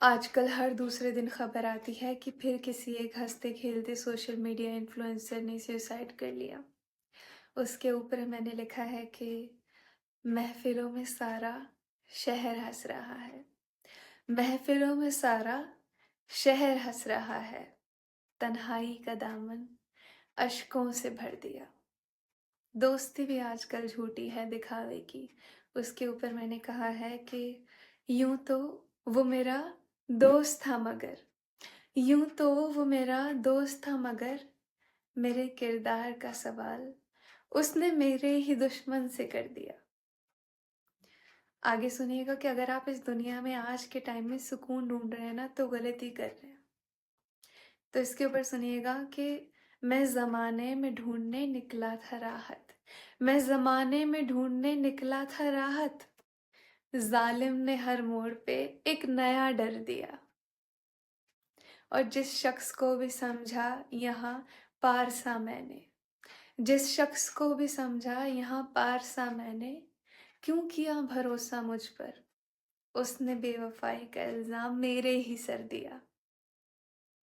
आजकल हर दूसरे दिन खबर आती है कि फिर किसी एक हंसते खेलते सोशल मीडिया इन्फ्लुएंसर ने सुसाइड कर लिया। उसके ऊपर मैंने लिखा है कि महफिलों में सारा शहर हंस रहा है। महफिलों में सारा शहर हंस रहा है। तन्हाई का दामन अश्कों से भर दिया। दोस्ती भी आजकल झूठी है दिखावे की। उसके ऊपर मैंने कहा है कि यूं तो वो मेरा दोस्त था मगर यूं तो वो मेरा दोस्त था मगर मेरे किरदार का सवाल उसने मेरे ही दुश्मन से कर दिया। आगे सुनिएगा कि अगर आप इस दुनिया में आज के टाइम में सुकून ढूंढ रहे हैं ना तो गलती कर रहे हैं। तो इसके ऊपर सुनिएगा कि मैं ज़माने में ढूंढने निकला था राहत। मैं ज़माने में ढूंढने निकला था राहत। जालिम ने हर मोड़ पे एक नया डर दिया। और जिस शख्स को भी समझा यहाँ पार सा मैंने जिस शख्स को भी समझा यहाँ पार सा मैंने क्यों किया भरोसा मुझ पर उसने बेवफाई का इल्ज़ाम मेरे ही सर दिया।